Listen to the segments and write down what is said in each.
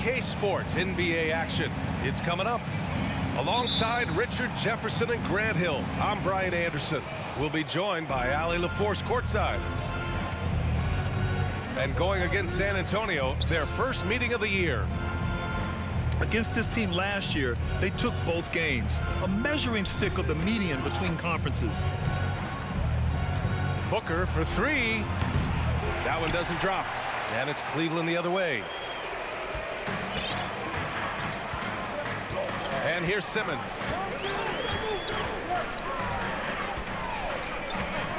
2K Sports NBA action. It's coming up. Alongside Richard Jefferson and Grant Hill, I'm Brian Anderson. We'll be joined by Ali LaForce courtside. And going against San Antonio, their first meeting of the year. Against this team last year, they took both games, a measuring stick of the median between conferences. Booker for three. That one doesn't drop. And it's Cleveland the other way. And here's Simmons.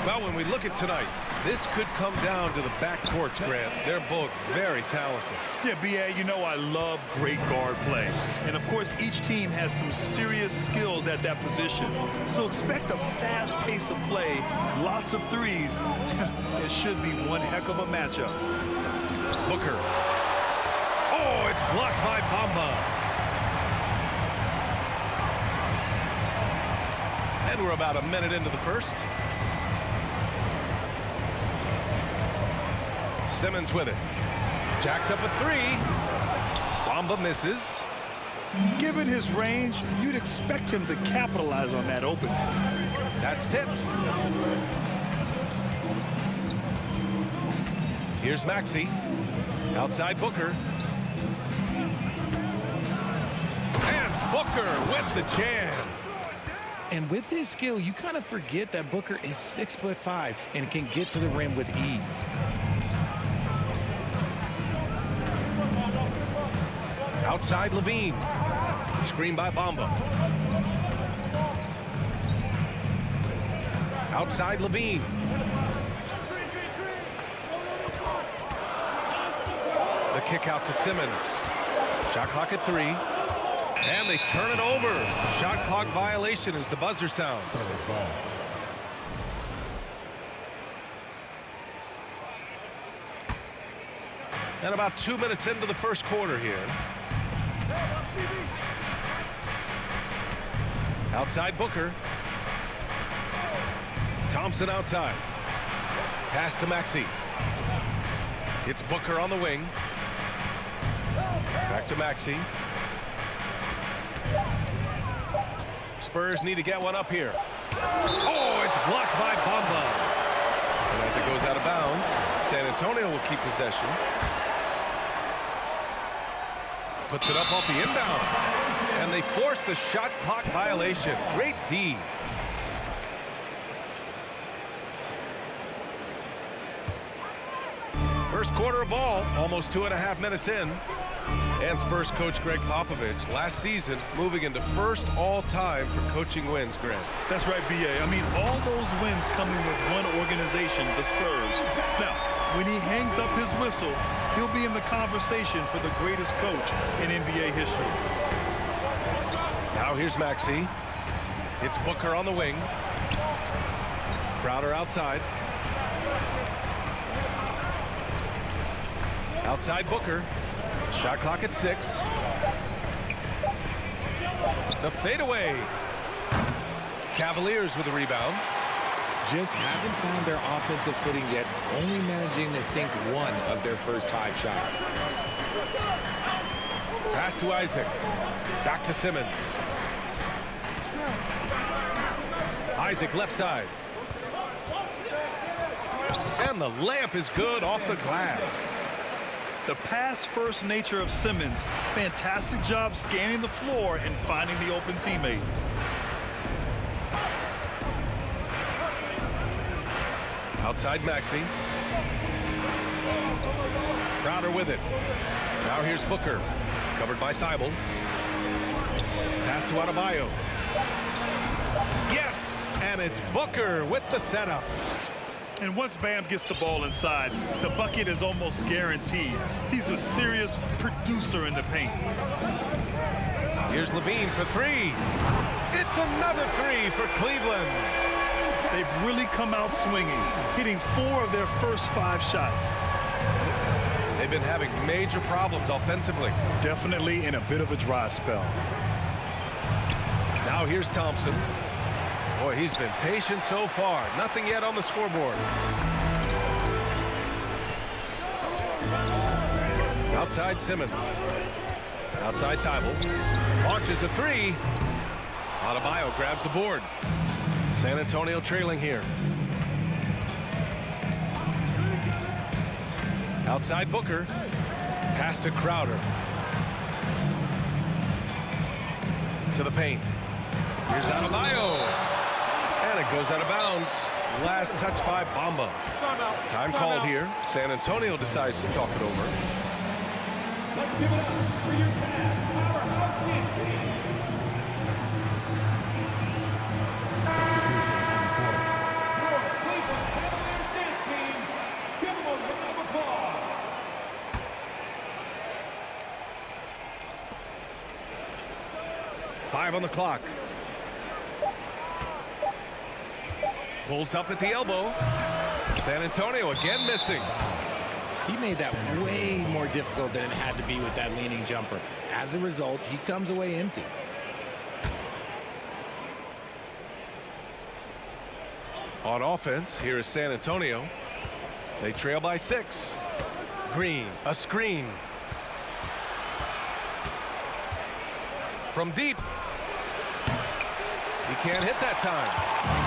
Well, when we look at tonight, this could come down to the backcourts, Grant. They're both very talented. Yeah, B.A., you know I love great guard play. And, of course, each team has some serious skills at that position. So expect a fast pace of play, lots of threes. It should be one heck of a matchup. Booker. Oh, it's blocked by Bamba. And we're about a minute into the first. Simmons with it. Jacks up a three. Bamba misses. Given his range, you'd expect him to capitalize on that opening. That's tipped. Here's Maxey. Outside Booker. And Booker with the jam. And with his skill, you kind of forget that Booker is 6'5" and can get to the rim with ease. Outside Levine. Screen by Bamba. Outside Levine. The kick out to Simmons. Shot clock at 3. And they turn it over. Shot clock violation as the buzzer sounds. And about 2 minutes into the first quarter here. Outside Booker. Thompson outside. Pass to Maxey. It's Booker on the wing. Back to Maxey. Spurs need to get one up here. Oh, it's blocked by Bamba. And as it goes out of bounds, San Antonio will keep possession. Puts it up off the inbound. And they force the shot clock violation. Great D. First quarter of ball, almost 2.5 minutes in. And Spurs coach Greg Popovich last season moving into first all-time for coaching wins, Grant. That's right, B.A. I mean, all those wins coming with one organization, the Spurs. Now, when he hangs up his whistle, he'll be in the conversation for the greatest coach in NBA history. Now here's Maxey. It's Booker on the wing. Crowder outside. Outside Booker. Shot clock at 6. The fadeaway. Cavaliers with the rebound. Just haven't found their offensive footing yet, only managing to sink one of their first 5 shots. Pass to Isaac. Back to Simmons. Isaac left side. And the layup is good off the glass. The pass-first nature of Simmons. Fantastic job scanning the floor and finding the open teammate. Outside Maxey. Crowder with it. Now here's Booker. Covered by Thibault. Pass to Adebayo. Yes! And it's Booker with the setup. And once Bam gets the ball inside, the bucket is almost guaranteed. He's a serious producer in the paint. Here's Levine for 3. It's another 3 for Cleveland. They've really come out swinging, hitting 4 of their first 5 shots. They've been having major problems offensively. Definitely in a bit of a dry spell. Now here's Thompson. Boy, he's been patient so far. Nothing yet on the scoreboard. Outside Simmons. Outside Thibault. Launches a three. Adebayo grabs the board. San Antonio trailing here. Outside Booker. Pass to Crowder. To the paint. Here's Adebayo. And it goes out of bounds. Last touch by Bamba. Time called here. San Antonio decides to talk it over. Let's give it up for your past powerhouse dance team. Your Cleveland Cavaliers dance team. Give them a round of applause. Five on the clock. Pulls up at the elbow. San Antonio again missing. He made that way more difficult than it had to be with that leaning jumper. As a result, he comes away empty. On offense, here is San Antonio. They trail by 6. Green, a screen. From deep. He can't hit that time.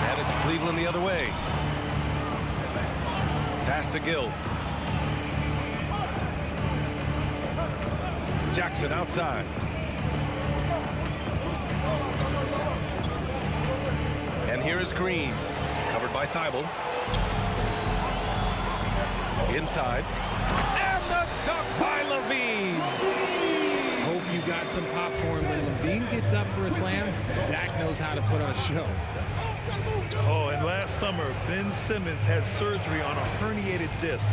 And it's Cleveland the other way. Pass to Gill. Jackson outside. And here is Green. Covered by Thibault. Inside. And the dunk by Levine. Hope you got some popcorn. When Levine gets up for a slam, Zach knows how to put on a show. Oh, and last summer, Ben Simmons had surgery on a herniated disc.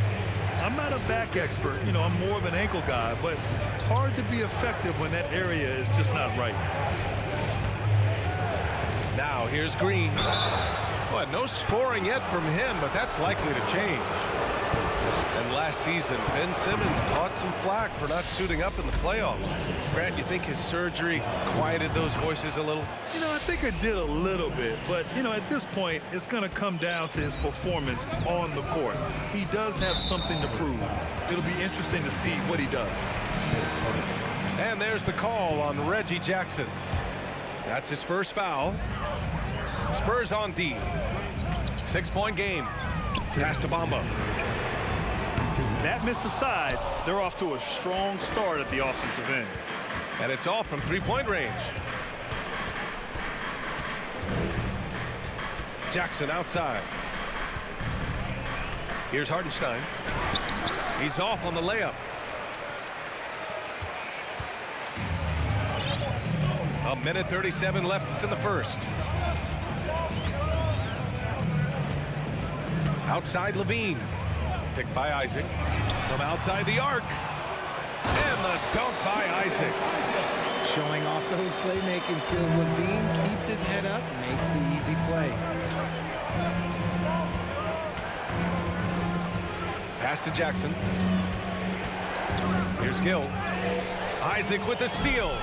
I'm not a back expert, you know, I'm more of an ankle guy, but hard to be effective when that area is just not right. Now here's Green. Well, no scoring yet from him, but that's likely to change. And last season, Ben Simmons caught some flack for not suiting up in the playoffs. Grant, you think his surgery quieted those voices a little? You know, I think it did a little bit, but, you know, at this point, it's going to come down to his performance on the court. He does have something to prove. It'll be interesting to see what he does. And there's the call on Reggie Jackson. That's his first foul. Spurs on D. 6-point game. Pass to Bamba. That miss aside, they're off to a strong start at the offensive end. And it's all from 3-point range. Jackson outside. Here's Hartenstein. He's off on the layup. A minute 37 left in the first. Outside Levine. Picked by Isaac. From outside the arc. And the dunk by Isaac. Showing off those playmaking skills, Levine keeps his head up, makes the easy play. Pass to Jackson. Here's Gill. Isaac with the steal.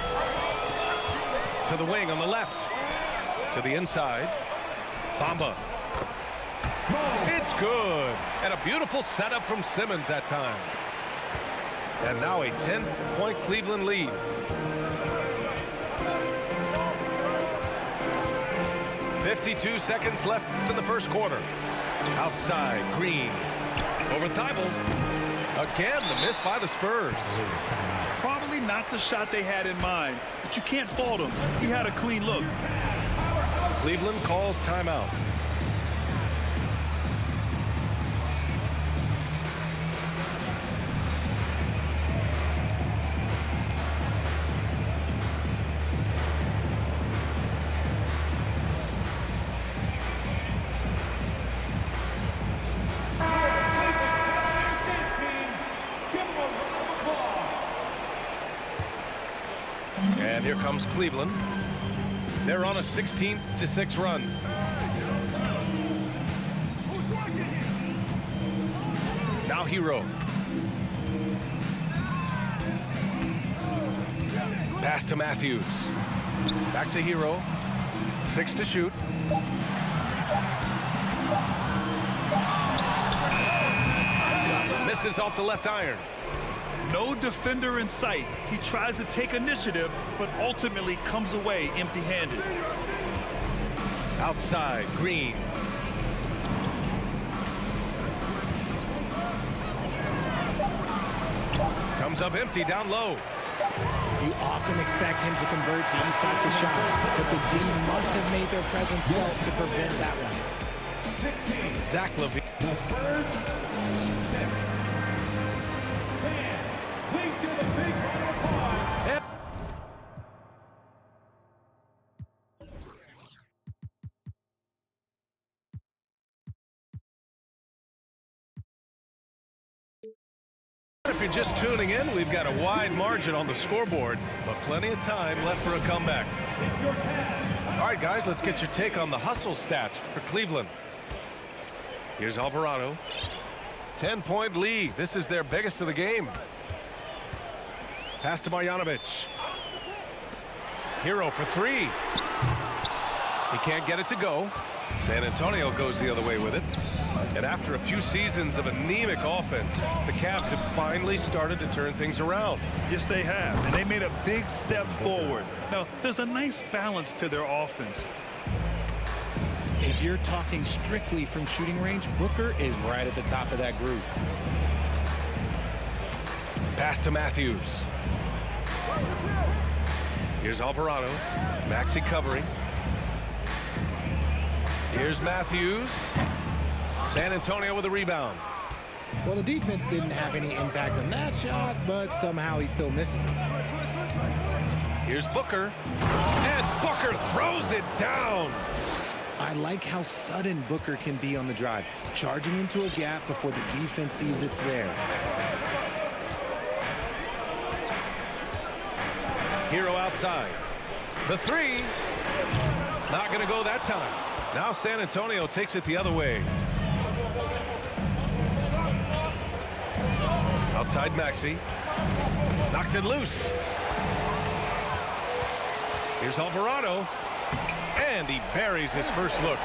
To the wing on the left. To the inside. Bamba. It's good. And a beautiful setup from Simmons that time. And now a 10-point Cleveland lead. .52 seconds left in the first quarter. Outside, Green. Over Thibault. Again, the miss by the Spurs. Probably not the shot they had in mind, but you can't fault him. He had a clean look. Cleveland calls timeout. And here comes Cleveland. They're on a 16-6 run. Now Hero. Pass to Matthews. Back to Hero. 6 to shoot. Misses off the left iron. No defender in sight. He tries to take initiative, but ultimately comes away empty-handed. Outside, Green. Comes up empty down low. You often expect him to convert these types of shots, but the D must have made their presence felt to prevent that one. 16. Zach Levine. The Spurs, 6. Fans, please give a big round of applause. If you're just tuning in, we've got a wide margin on the scoreboard, but plenty of time left for a comeback. All right, guys, let's get your take on the hustle stats for Cleveland. Here's Alvarado. 10-point lead. This is their biggest of the game. Pass to Marjanovic. Hero for three. He can't get it to go. San Antonio goes the other way with it. And after a few seasons of anemic offense, the Cavs have finally started to turn things around. Yes, they have, and they made a big step forward. Now, there's a nice balance to their offense. If you're talking strictly from shooting range, Booker is right at the top of that group. Pass to Matthews. Here's Alvarado. Maxey covering. Here's Matthews. San Antonio with a rebound. Well, the defense didn't have any impact on that shot, but somehow he still misses it. Here's Booker. And Booker throws it down. I like how sudden Booker can be on the drive, charging into a gap before the defense sees it's there. Hero outside. The three. Not going to go that time. Now San Antonio takes it the other way. Outside Maxey. Knocks it loose. Here's Alvarado. And he buries his first look.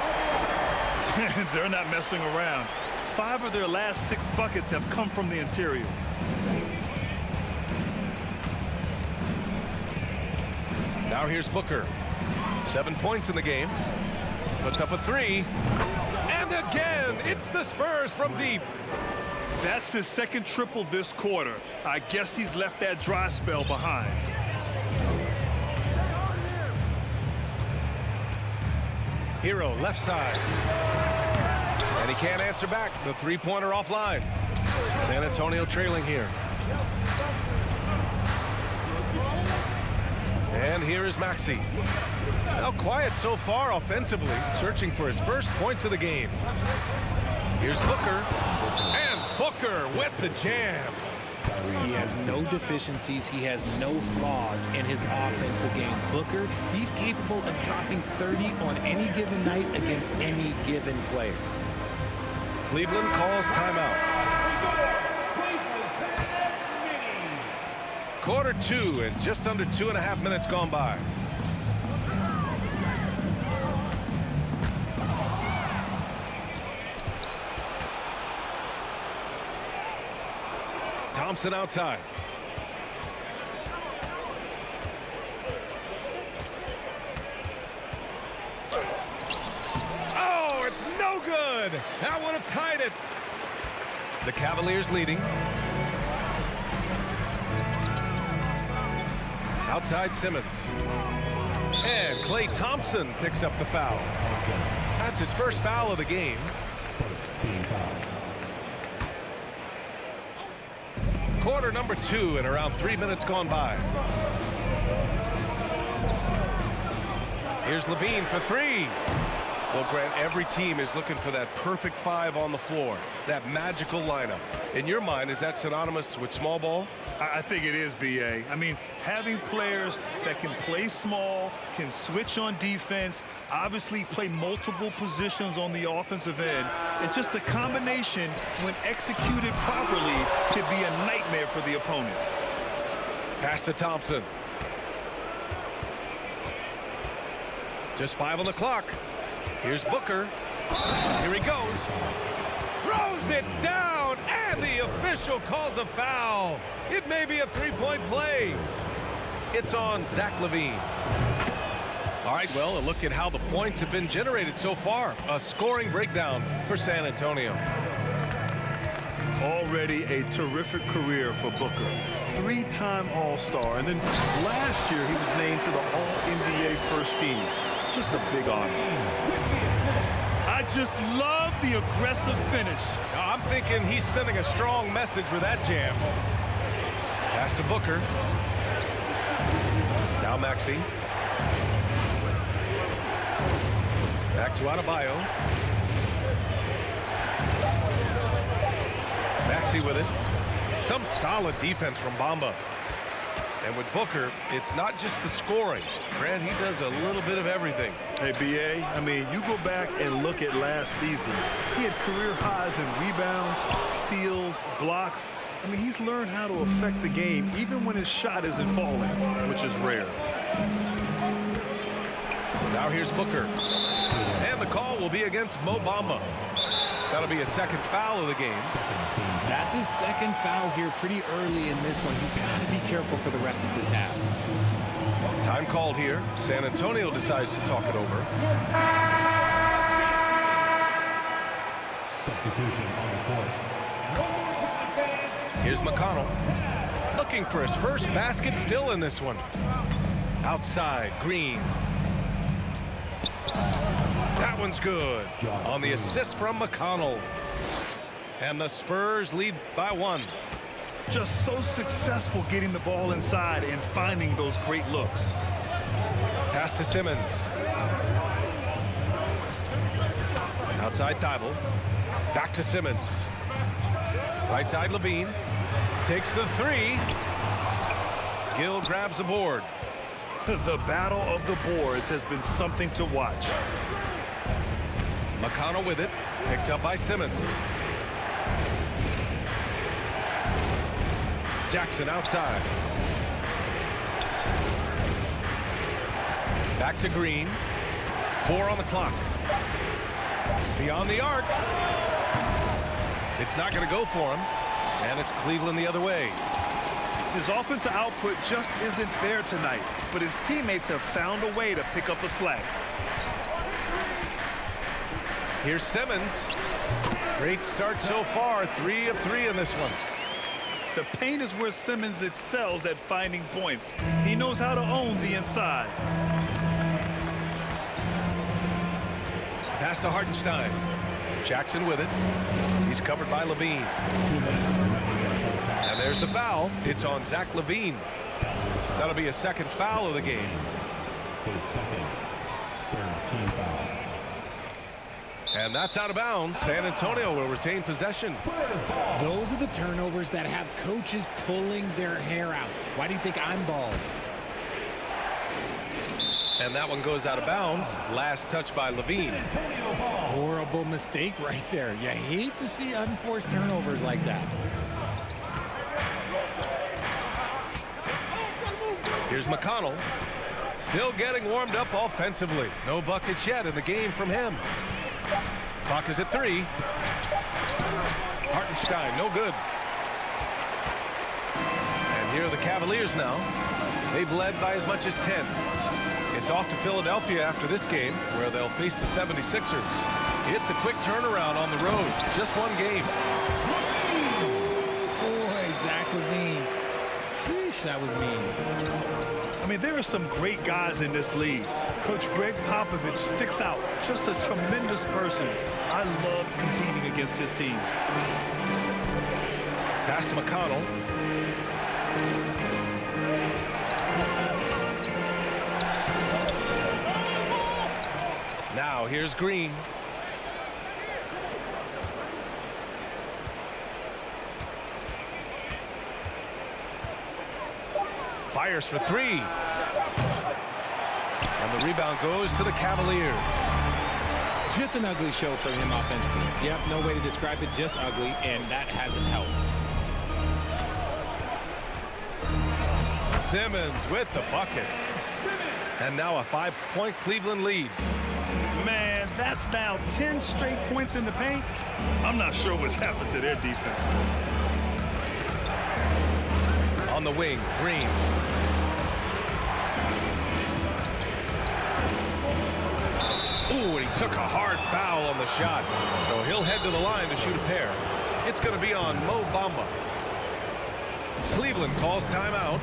They're not messing around. 5 of their last 6 buckets have come from the interior. Now here's Booker. 7 points in the game. Puts up a three. And again, it's the Spurs from deep. That's his second triple this quarter. I guess he's left that dry spell behind. Hero left side. And he can't answer back. The three-pointer offline. San Antonio trailing here. And here is Maxey. Now quiet so far offensively, searching for his first points of the game. Here's Booker. And Booker with the jam. He has no deficiencies. He has no flaws in his offensive game. Booker, he's capable of dropping 30 on any given night against any given player. Cleveland calls timeout. Quarter 2 and just under 2.5 minutes gone by. Thompson outside. Oh, it's no good. That would have tied it. The Cavaliers leading. Outside Simmons. And Klay Thompson picks up the foul. That's his first foul of the game. Quarter number 2 and around 3 minutes gone by. Here's Levine for three. Well, Grant, every team is looking for that perfect 5 on the floor, that magical lineup. In your mind, is that synonymous with small ball? I think it is, B.A. I mean, having players that can play small, can switch on defense, obviously play multiple positions on the offensive end. It's just a combination, when executed properly, could be a nightmare for the opponent. Pass to Thompson. Just 5 on the clock. Here's Booker. Here he goes. Throws it down and And the official calls a foul. It may be a three-point play. It's on Zach LaVine. All right, well, a look at how the points have been generated so far. A scoring breakdown for San Antonio. Already a terrific career for Booker. Three-time All-Star, and then last year he was named to the All-NBA first team. Just a big honor. I just love the aggressive finish. I'm thinking he's sending a strong message with that jam. Pass to Booker. Now Maxey. Back to Adebayo. Maxey with it. Some solid defense from Bamba. And with Booker, it's not just the scoring. Grant, he does a little bit of everything. Hey, B.A., I mean, you go back and look at last season. He had career highs in rebounds, steals, blocks. I mean, he's learned how to affect the game even when his shot isn't falling, which is rare. Now here's Booker. And the call will be against Mo Bamba. That'll be a second foul of the game. That's his second foul here pretty early in this one. He's got to be careful for the rest of this half. Time called here. San Antonio decides to talk it over. Substitution on the court. Here's McConnell. Looking for his first basket still in this one. Outside, Green. That one's good. On the assist from McConnell. And the Spurs lead by 1. Just so successful getting the ball inside and finding those great looks. Pass to Simmons. Outside Thibault. Back to Simmons. Right side LaVine. Takes the three. Gill grabs the board. The battle of the boards has been something to watch. McConnell with it. Picked up by Simmons. Jackson outside. Back to Green. 4 on the clock. Beyond the arc. It's not going to go for him. And it's Cleveland the other way. His offensive output just isn't there tonight, but his teammates have found a way to pick up the slack. Here's Simmons. Great start so far. 3 of 3 in this one. The paint is where Simmons excels at finding points. He knows how to own the inside. Pass to Hartenstein. Jackson with it. He's covered by LaVine. And there's the foul. It's on Zach LaVine. That'll be a second foul of the game. His second, third team foul. And that's out of bounds. San Antonio will retain possession. Those are the turnovers that have coaches pulling their hair out. Why do you think I'm bald? And that one goes out of bounds. Last touch by LaVine. Horrible mistake right there. You hate to see unforced turnovers like that. Here's McConnell. Still getting warmed up offensively. No buckets yet in the game from him. Clock is at 3. Hartenstein, no good. And here are the Cavaliers now. They've led by as much as 10. It's off to Philadelphia after this game, where they'll face the 76ers. It's a quick turnaround on the road. Just one game. Boy, Zach LaVine. Sheesh, that was mean. I mean, there are some great guys in this league. Coach Greg Popovich sticks out. Just a tremendous person. I loved competing against his teams. Pass to McConnell. Now here's Green. Fires for 3. And the rebound goes to the Cavaliers. Just an ugly show for him offensively. Yep, no way to describe it, just ugly, and that hasn't helped. Simmons with the bucket. And now a 5-point Cleveland lead. Man, that's now 10 straight points in the paint. I'm not sure what's happened to their defense. On the wing, Green. Ooh, and he took a hard foul on the shot. So he'll head to the line to shoot a pair. It's going to be on Mo Bamba. Cleveland calls timeout.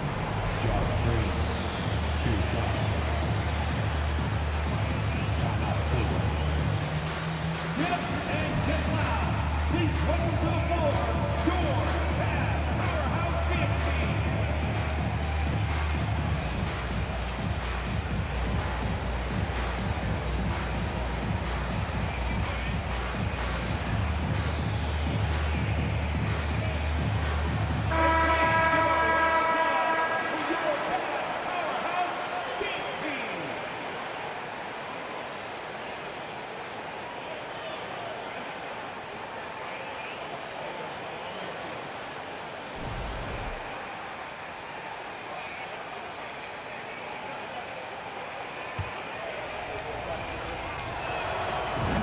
Get up and get loud. Please welcome to the floor, your Cavs powerhouse dance team.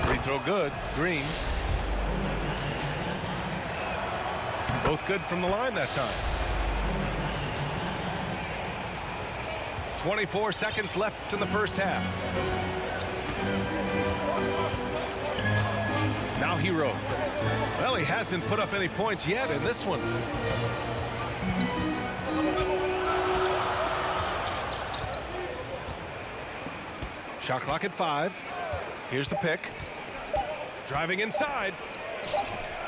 Free throw good. Green. Both good from the line that time. 24 seconds left in the first half. Now Hero. Well, he hasn't put up any points yet in this one. Shot clock at 5. Here's the pick. Driving inside.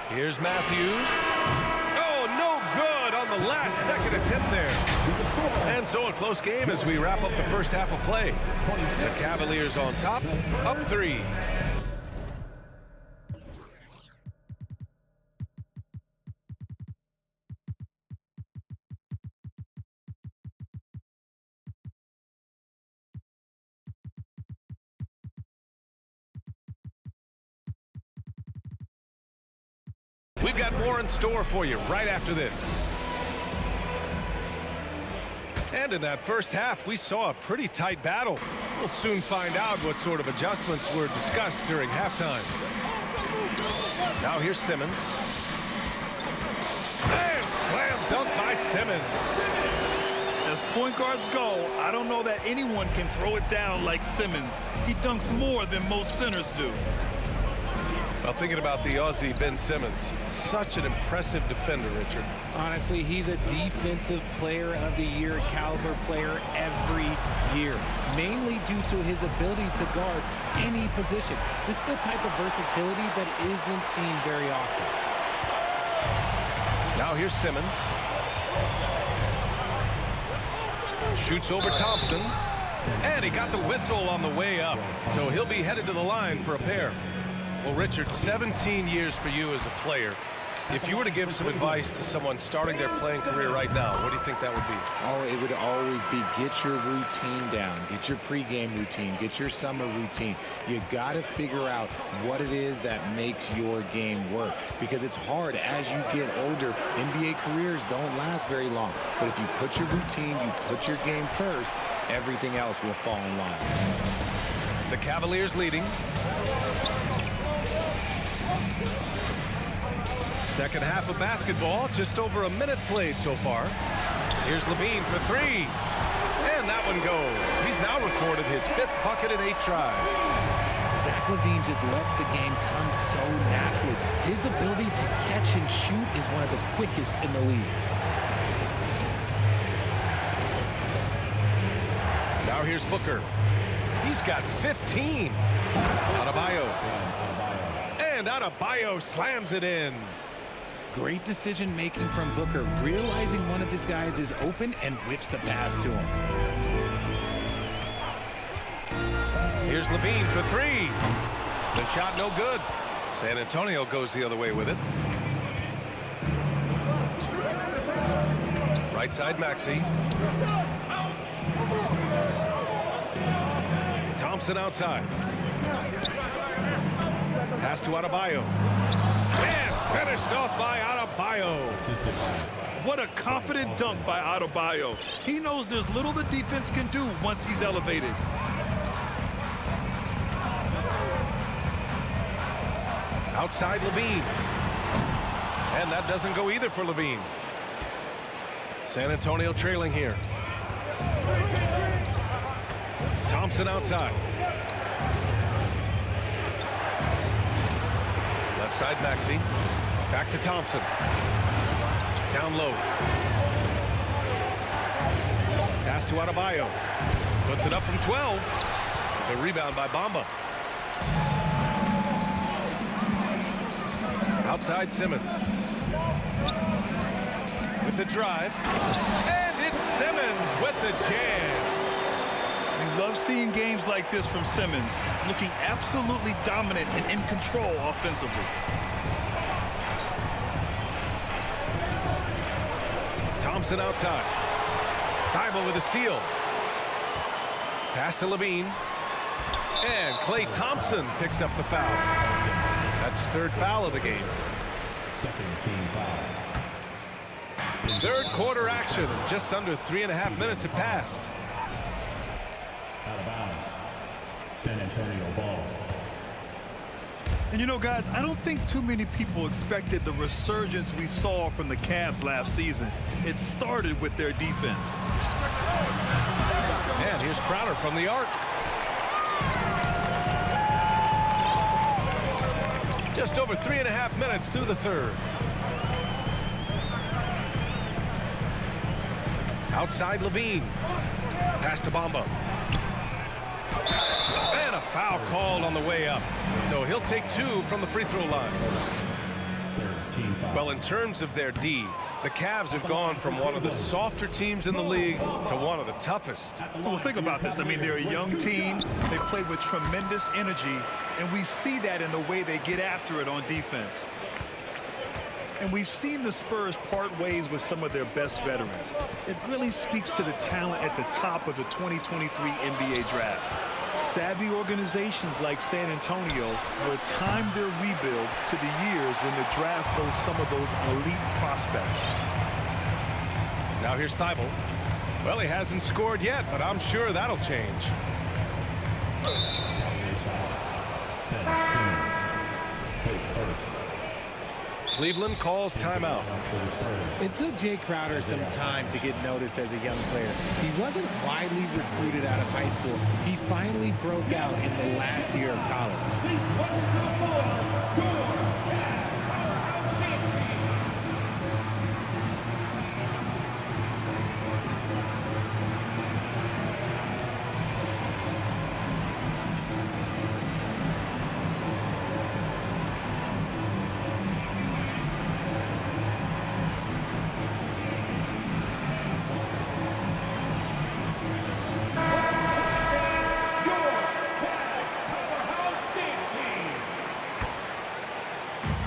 Here's Matthews. Oh, no good on the last second attempt there. And so a close game as we wrap up the first half of play. The Cavaliers on top, up 3. We've got more in store for you right after this. And in that first half, we saw a pretty tight battle. We'll soon find out what sort of adjustments were discussed during halftime. Now here's Simmons. And slam dunk by Simmons. As point guards go, I don't know that anyone can throw it down like Simmons. He dunks more than most centers do. Well, thinking about the Aussie Ben Simmons, such an impressive defender, Richard. Honestly, he's a defensive player of the year, caliber player every year, mainly due to his ability to guard any position. This is the type of versatility that isn't seen very often. Now here's Simmons. Shoots over Thompson. And he got the whistle on the way up. So he'll be headed to the line for a pair. Well, Richard, 17 years for you as a player. If you were to give some advice to someone starting their playing career right now, what do you think that would be? Oh, it would always be get your routine down, get your pregame routine, get your summer routine. You got to figure out what it is that makes your game work, because it's hard as you get older. NBA careers don't last very long, but if you put your routine, you put your game first, everything else will fall in line. The Cavaliers leading. Second half of basketball, just over a minute played so far. Here's Levine for 3. And that one goes. He's now recorded his 5th bucket in 8 tries. Zach LaVine just lets the game come so naturally. His ability to catch and shoot is one of the quickest in the league. Now here's Booker. He's got 15. Adebayo. And Adebayo slams it in. Great decision-making from Booker, realizing one of his guys is open and whips the pass to him. Here's Levine for 3. The shot no good. San Antonio goes the other way with it. Right side Maxey. Thompson outside. Pass to Adebayo. And finished off by Adebayo. What a confident dunk by Adebayo. He knows there's little the defense can do once he's elevated. Outside Levine. And that doesn't go either for Levine. San Antonio trailing here. Thompson outside. Left side Maxey. Back to Thompson. Down low. Pass to Adebayo. Puts it up from 12. The rebound by Bamba. Outside Simmons. With the drive. And it's Simmons with the jam. We love seeing games like this from Simmons, looking absolutely dominant and in control offensively. Thompson outside. Thibault with a steal. Pass to Levine. And Klay Thompson picks up the foul. That's his third foul of the game. Second team foul. Third quarter action. Just under 3.5 minutes have passed. Out of bounds. San Antonio ball. And you know, guys, I don't think too many people expected the resurgence we saw from the Cavs last season. It started with their defense. And here's Crowder from the arc. Just over 3.5 minutes through the third. Outside Levine. Pass to Bamba. And a foul called on the way up. So he'll take 2 from the free throw line. Well, in terms of their D, the Cavs have gone from one of the softer teams in the league to one of the toughest. Well, think about this. I mean, they're a young team. They play with tremendous energy, and we see that in the way they get after it on defense. And we've seen the Spurs part ways with some of their best veterans. It really speaks to the talent at the top of the 2023 NBA draft. Savvy organizations like San Antonio will time their rebuilds to the years when the draft holds some of those elite prospects. Now here's Thibault. Well, he hasn't scored yet, but I'm sure that'll change. Cleveland calls timeout. It took Jay Crowder some time to get noticed as a young player. He wasn't widely recruited out of high school. He finally broke out in the last year of college.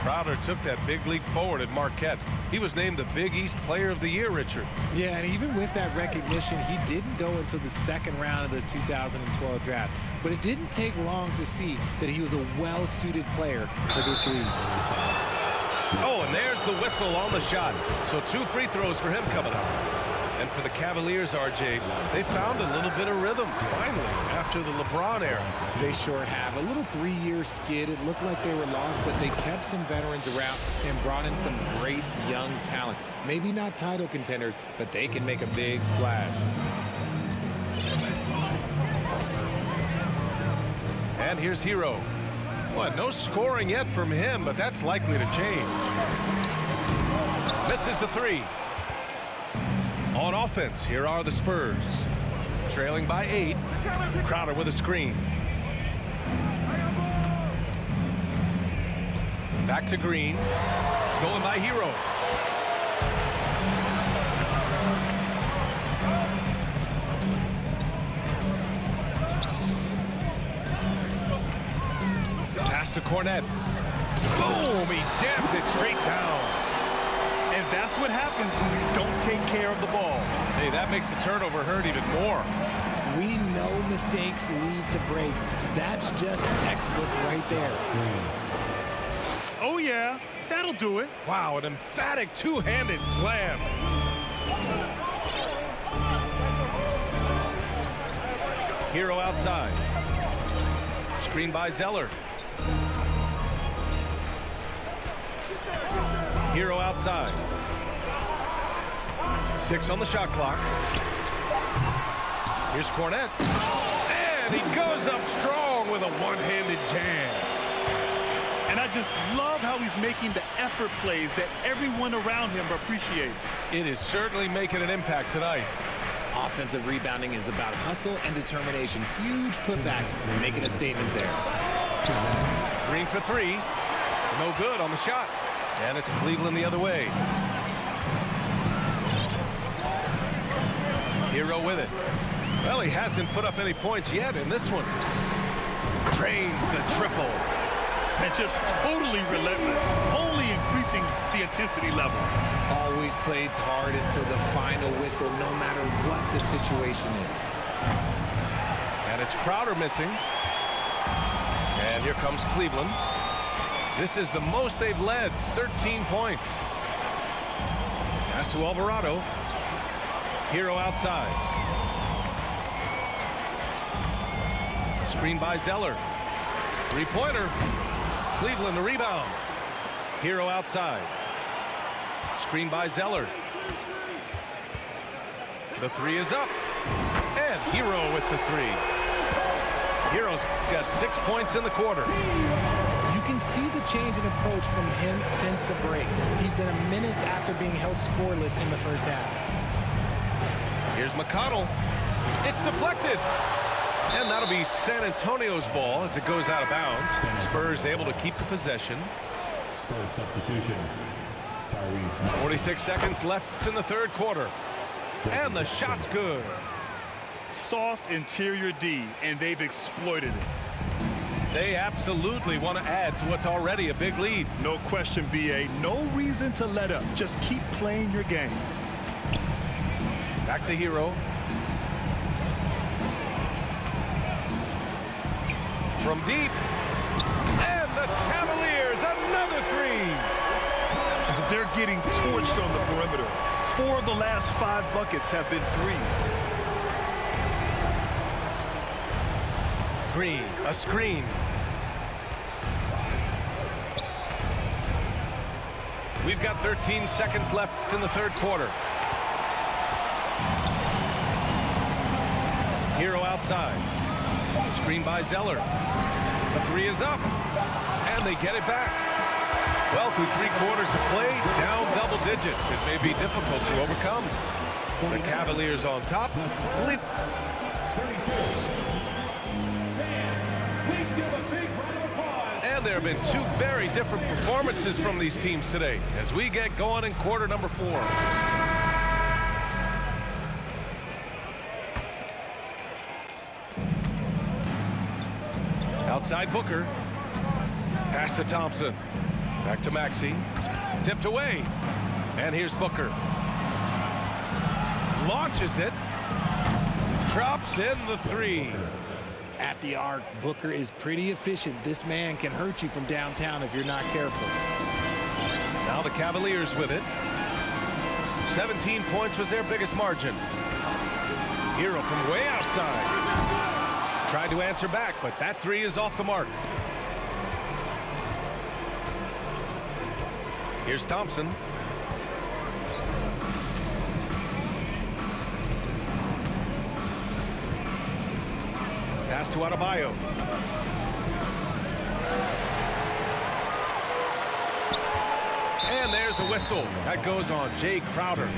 Crowder took that big leap forward at Marquette. He was named the Big East Player of the Year, Richard. Yeah, and even with that recognition, he didn't go until the second round of the 2012 draft. But it didn't take long to see that he was a well-suited player for this league. Oh, and there's the whistle on the shot. So 2 free throws for him coming up. And for the Cavaliers, RJ, they found a little bit of rhythm, finally, after the LeBron era. They sure have. A little 3-year skid. It looked like they were lost, but they kept some veterans around and brought in some great young talent. Maybe not title contenders, but they can make a big splash. And here's Hero. Well, no scoring yet from him, but that's likely to change. Misses the 3. On offense, here are the Spurs. Trailing by 8. Crowder with a screen. Back to Green. Stolen by Hero. Pass to Cornette. Boom! He jams it straight down. And that's what happens when you don't take care of the ball. Hey, that makes the turnover hurt even more. We know mistakes lead to breaks. That's just textbook right there. Oh, yeah, that'll do it. Wow, an emphatic two-handed slam. Hero outside. Screen by Zeller. Hero outside. 6 on the shot clock. Here's Cornette. And he goes up strong with a one-handed jam. And I just love how he's making the effort plays that everyone around him appreciates. It is certainly making an impact tonight. Offensive rebounding is about hustle and determination. Huge putback, making a statement there. Green for 3. No good on the shot. And it's Cleveland the other way. Hero with it. Well, he hasn't put up any points yet in this one. Drains the triple. And just totally relentless, only increasing the intensity level. Always plays hard until the final whistle, no matter what the situation is. And it's Crowder missing. And here comes Cleveland. This is the most they've led, 13 points. Pass to Alvarado. Hero outside. Screen by Zeller. Three-pointer. Cleveland the rebound. Hero outside. Screen by Zeller. The 3 is up. And Hero with the 3. Hero's got 6 points in the quarter. You can see the change in approach from him since the break. He's been a menace after being held scoreless in the first half. Here's McConnell. It's deflected. And that'll be San Antonio's ball as it goes out of bounds. Spurs able to keep the possession. Spurs substitution. 46 seconds left in the third quarter. And the shot's good. Soft interior D, and they've exploited it. They absolutely want to add to what's already a big lead. No question, BA. No reason to let up. Just keep playing your game. Back to Hero. From deep. And the Cavaliers, another 3. They're getting torched on the perimeter. 4 of the last 5 buckets have been 3s. Green, a screen. We've got 13 seconds left in the third quarter. Hero outside. Screen by Zeller. The 3 is up. And they get it back. Well, through 3 quarters of play, down double digits. It may be difficult to overcome. The Cavaliers on top. And there have been 2 very different performances from these teams today as we get going in quarter number 4. Outside Booker. Pass to Thompson. Back to Maxey. Tipped away. And here's Booker. Launches it. Drops in the 3. At the arc, Booker is pretty efficient. This man can hurt you from downtown if you're not careful. Now the Cavaliers with it. 17 points was their biggest margin. Hero from way outside. Tried to answer back, but that 3 is off the mark. Here's Thompson. Pass to Adebayo. And there's a whistle. That goes on Jay Crowder.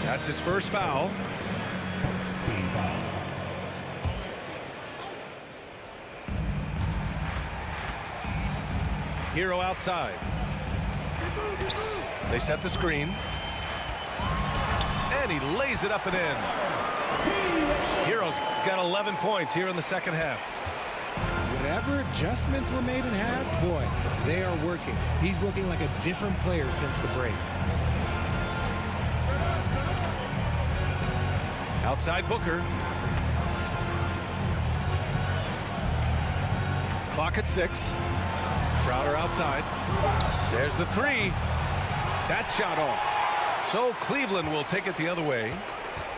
That's his first foul. Hero outside. They set the screen. And he lays it up and in. Hero's got 11 points here in the second half. Whatever adjustments were made in half, boy, they are working. He's looking like a different player since the break. Outside Booker. Clock at 6. Crowder outside. There's the 3. That shot off. So Cleveland will take it the other way.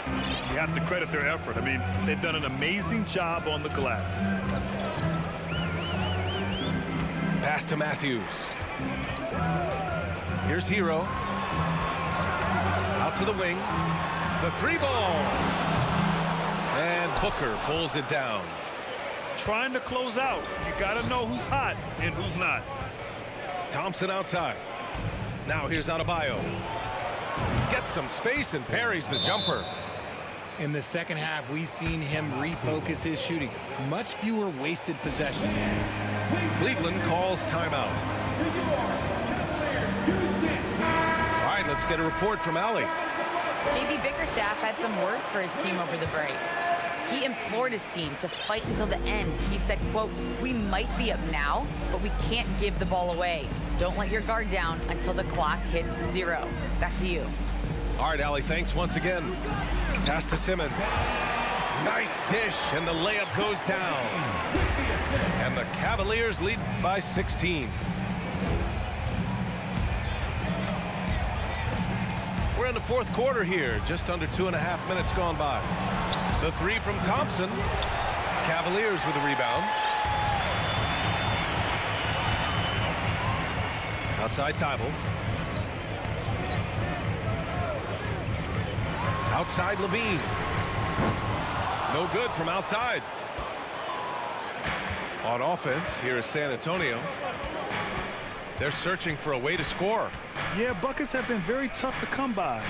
You have to credit their effort. I mean, they've done an amazing job on the glass. Pass to Matthews. Here's Hero. Out to the wing. The three ball. And Booker pulls it down. Trying to close out. You got to know who's hot and who's not. Thompson outside. Now here's Adebayo. Gets some space and parries the jumper. In the second half, we've seen him refocus his shooting. Much fewer wasted possessions. Cleveland calls timeout. All right, let's get a report from Allie. JB Bickerstaff had some words for his team over the break. He implored his team to fight until the end. He said, quote, "We might be up now, but we can't give the ball away. Don't let your guard down until the clock hits 0. Back to you." All right, Allie, thanks once again. Pass to Simmons. Nice dish, and the layup goes down. And the Cavaliers lead by 16. We're in the fourth quarter here, just under 2.5 minutes gone by. The three from Thompson. Cavaliers with a rebound. Outside Thibault. Outside Levine. No good from outside. On offense, here is San Antonio. They're searching for a way to score. Yeah, buckets have been very tough to come by.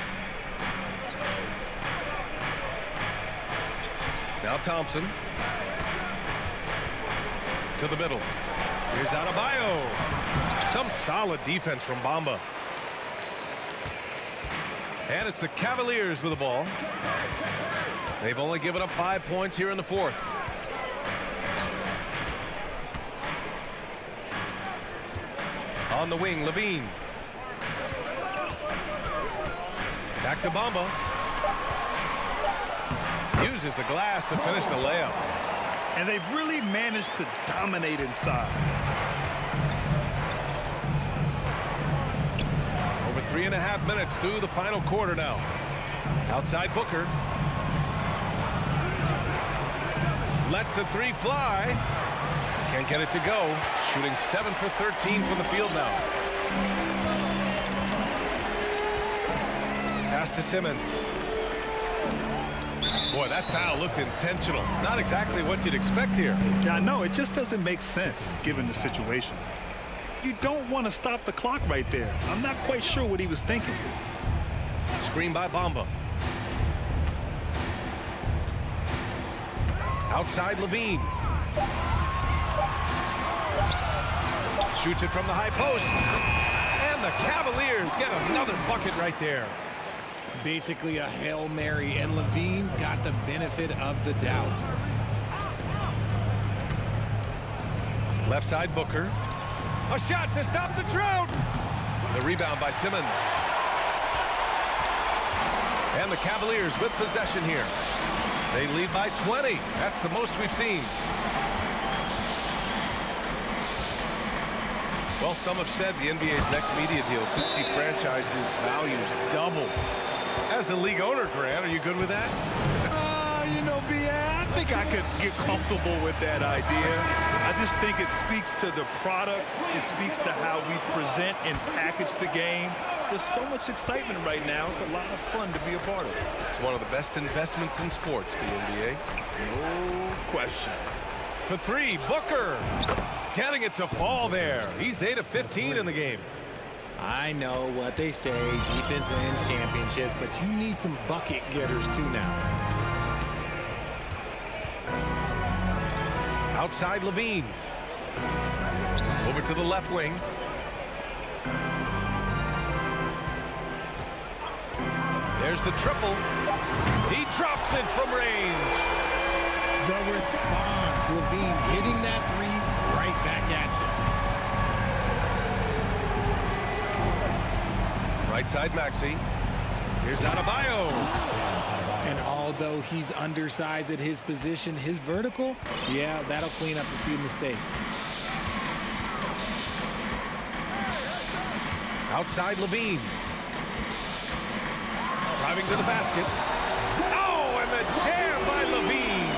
Now Thompson. To the middle. Here's Adebayo. Some solid defense from Bamba. And it's the Cavaliers with the ball. They've only given up 5 points here in the fourth. On the wing, Levine. Back to Bamba. Uses the glass to finish the layup. And they've really managed to dominate inside. Over 3.5 minutes through the final quarter now. Outside Booker. Lets the three fly. Can't get it to go. Shooting 7 for 13 from the field now. Pass to Simmons. Boy, that foul looked intentional. Not exactly what you'd expect here. Yeah, I know. It just doesn't make sense given the situation. You don't want to stop the clock right there. I'm not quite sure what he was thinking. Screen by Bamba. Outside Levine. Shoots it from the high post. And the Cavaliers get another bucket right there. Basically a Hail Mary, and Levine got the benefit of the doubt. Left side Booker. A shot to stop the drought. The rebound by Simmons. And the Cavaliers with possession here. They lead by 20. That's the most we've seen. Well, some have said the NBA's next media deal could see franchises' values double. As the league owner, Grant, are you good with that? You know, I think I could get comfortable with that idea. I just think it speaks to the product. It speaks to how we present and package the game. There's so much excitement right now. It's a lot of fun to be a part of. It's one of the best investments in sports, the NBA. No question. For three, Booker. Getting it to fall there. He's 8 of 15 in the game. I know what they say, defense wins championships, but you need some bucket getters too now. Outside Levine. Over to the left wing. There's the triple. He drops it from range. The response, Levine hitting that three right back at you. Right side Maxey. Here's Adebayo. And although he's undersized at his position, his vertical, yeah, that'll clean up a few mistakes. Outside Levine. Driving to the basket. Oh, and the jam by Levine.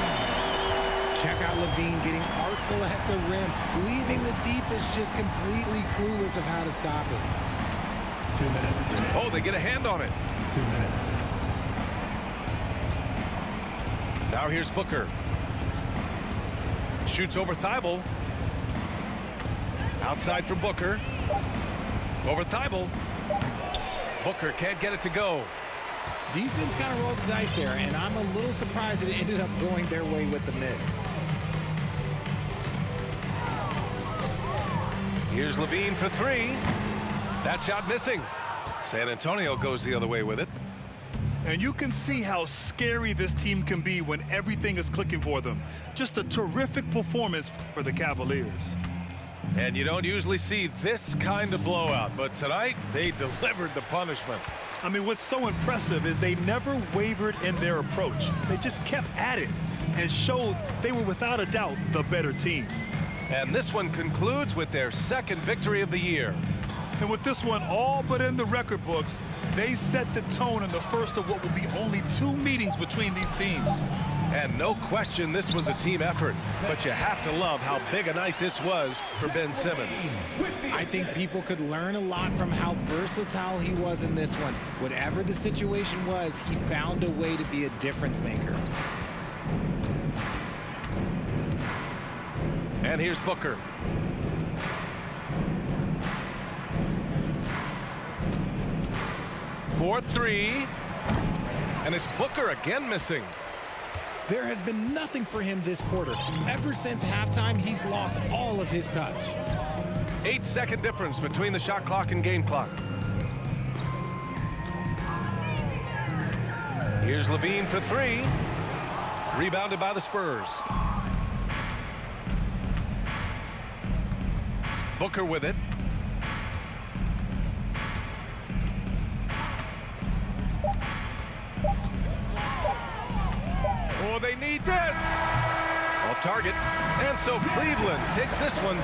Check out Levine getting artful at the rim, leaving the defense just completely clueless of how to stop it. 2 minutes. Oh, they get a hand on it. 2 minutes. Now here's Booker. Shoots over Thibault. Outside for Booker. Over Thibault. Booker can't get it to go. Defense kind of rolled the dice there, and I'm a little surprised that it ended up going their way with the miss. Here's Levine for three. That shot missing. San Antonio goes the other way with it. And you can see how scary this team can be when everything is clicking for them. Just a terrific performance for the Cavaliers. And you don't usually see this kind of blowout, but tonight they delivered the punishment. I mean, what's so impressive is they never wavered in their approach. They just kept at it and showed they were without a doubt the better team. And this one concludes with their second victory of the year. And with this one all but in the record books, they set the tone in the first of what will be only 2 meetings between these teams. And no question this was a team effort, but you have to love how big a night this was for Ben Simmons. I think people could learn a lot from how versatile he was in this one. Whatever the situation was, he found a way to be a difference maker. And here's Booker. For three. And it's Booker again missing. There has been nothing for him this quarter. Ever since halftime, he's lost all of his touch. 8-second difference between the shot clock and game clock. Here's Levine for three. Rebounded by the Spurs. Booker with it. Oh, they need this. Off target. And so Cleveland takes this one.